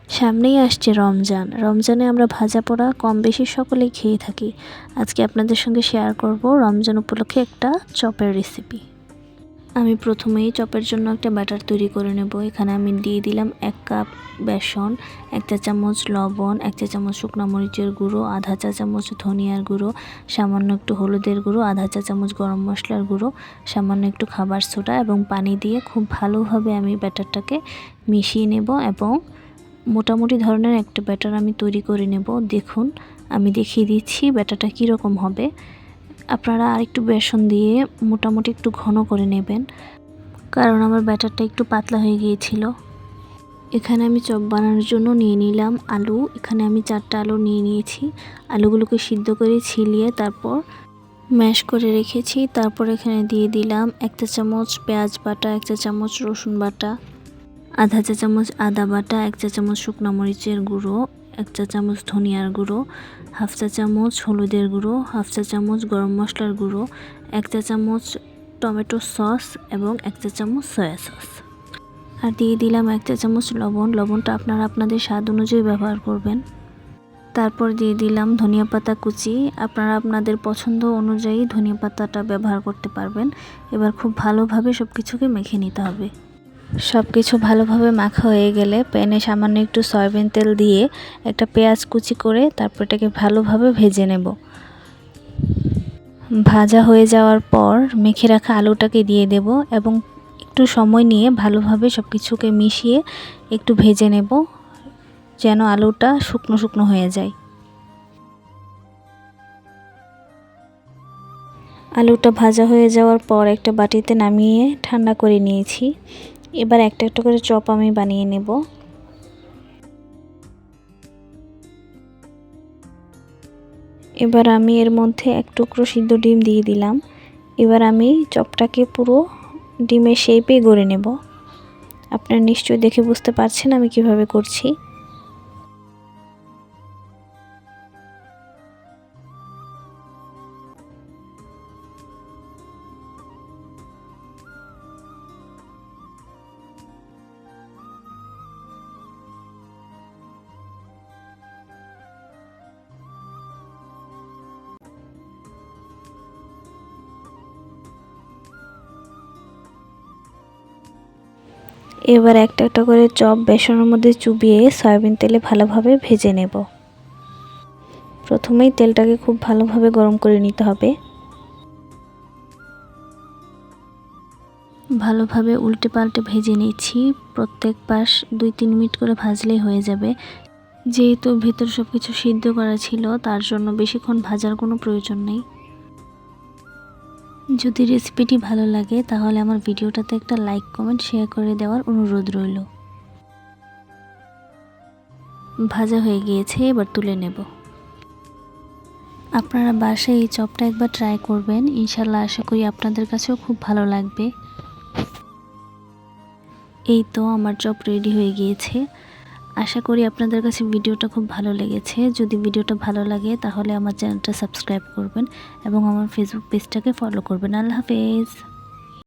সামনেই আসছে রমজান। রমজানে আমরা ভাজা পোড়া কম বেশি সকলেই খেয়ে থাকি। আজকে আপনাদের সঙ্গে শেয়ার করব রমজান উপলক্ষে একটা চপের রেসিপি। আমি প্রথমেই চপের জন্য একটা ব্যাটার তৈরি করে নেব। এখানে আমি দিয়ে দিলাম 1 কাপ বেসন, 1 চা চামচ লবণ, 1 চা চামচ শুকনো মরিচের গুঁড়ো, আধা চা চামচ ধনিয়ার গুঁড়ো, সামান্য একটু হলুদের গুঁড়ো, আধা চা চামচ গরম মশলার গুঁড়ো, সামান্য একটু খাবার সোডা এবং পানি দিয়ে খুব ভালোভাবে আমি ব্যাটারটাকে মিশিয়ে নেব এবং মোটামুটি ধরনের একটা ব্যাটার আমি তৈরি করে নেব। দেখুন আমি দেখিয়ে দিচ্ছি ব্যাটারটা কীরকম হবে। আপনারা আরেকটু বেসন দিয়ে মোটামুটি একটু ঘন করে নেবেন, কারণ আমার ব্যাটারটা একটু পাতলা হয়ে গিয়েছিল। এখানে আমি চপ বানানোর জন্য নিয়ে নিলাম আলু। এখানে আমি 4টা আলু নিয়ে নিয়েছি। আলুগুলোকে সিদ্ধ করে ছিলিয়ে তারপর ম্যাশ করে রেখেছি। তারপর এখানে দিয়ে দিলাম 1 চা চামচ পেঁয়াজ বাটা, 1 চা চামচ রসুন বাটা, আধা চা চামচ আদা বাটা, 1 চা চামচ শুকনো মরিচের গুঁড়ো, 1 চা চামচ ধনিয়ার গুঁড়ো, হাফ চা চামচ হলুদের গুঁড়ো, হাফ চা চামচ গরম মশলার গুঁড়ো, 1 চা চামচ টমেটো সস এবং 1 চা চামচ সয়া সস। আর দিয়ে দিলাম 1 চা চামচ লবণ। লবণটা আপনারা আপনাদের স্বাদ অনুযায়ী ব্যবহার করবেন। তারপর দিয়ে দিলাম ধনিয়া পাতা কুচি। আপনারা আপনাদের পছন্দ অনুযায়ী ধনিয়া পাতাটা ব্যবহার করতে পারবেন। এবার খুব ভালোভাবে সব কিছুকে মেখে নিতে হবে। সব কিছু ভালোভাবে মাখা হয়ে গেলে প্যানে সামান্য একটু সয়াবিন তেল দিয়ে একটা পেঁয়াজ কুচি করে তারপর এটাকে ভালোভাবে ভেজে নেব। ভাজা হয়ে যাওয়ার পর মেখে রাখা আলুটাকে দিয়ে দেব এবং একটু সময় নিয়ে ভালোভাবে সব কিছুকে মিশিয়ে একটু ভেজে নেব, যেন আলুটা শুকনো শুকনো হয়ে যায়। আলুটা ভাজা হয়ে যাওয়ার পর একটা বাটিতে নামিয়ে ঠান্ডা করে নিয়েছি। এবার একটা একটা করে চপ আমি বানিয়ে নেব। এবার আমি এর মধ্যে 1 টুকরো সিদ্ধ ডিম দিয়ে দিলাম। এবার আমি চপটাকে পুরো ডিমের শেপে গড়ে নেব। আপনারা নিশ্চয়ই দেখে বুঝতে পারছেন আমি কিভাবে করছি। এবার একটা একটা করে চপ বেসনের মধ্যে চুবিয়ে সয়াবিন তেলে ভালোভাবে ভেজে নেব। প্রথমেই তেলটাকে খুব ভালোভাবে গরম করে নিতে হবে। ভালোভাবে উল্টে পাল্টে ভেজে নিচ্ছি। প্রত্যেক পাশ 2-3 মিনিট করে ভাজলেই হয়ে যাবে। যেহেতু ভেতর সব কিছু সিদ্ধ করা ছিল তার জন্য বেশিক্ষণ ভাজার কোনো প্রয়োজন নেই। যদি রেসিপিটি ভালো লাগে তাহলে আমার ভিডিওটাতে একটা লাইক কমেন্ট শেয়ার করে দেওয়ার অনুরোধ রইল। ভাজা হয়ে গিয়েছে, এবার তুলে নেব। আপনারা বাসায় এই চপটা একবার ট্রাই করবেন, ইনশাল্লাহ আশা করি আপনাদের কাছেও খুব ভালো লাগবে। এই তো আমার চপ রেডি হয়ে গিয়েছে। আশা করি আপনাদের কাছে ভিডিওটা খুব ভালো লেগেছে। যদি ভিডিওটা ভালো লাগে তাহলে আমার চ্যানেলটা সাবস্ক্রাইব করবেন এবং আমার ফেসবুক পেজটাকে ফলো করবেন। আল্লাহ হাফেজ।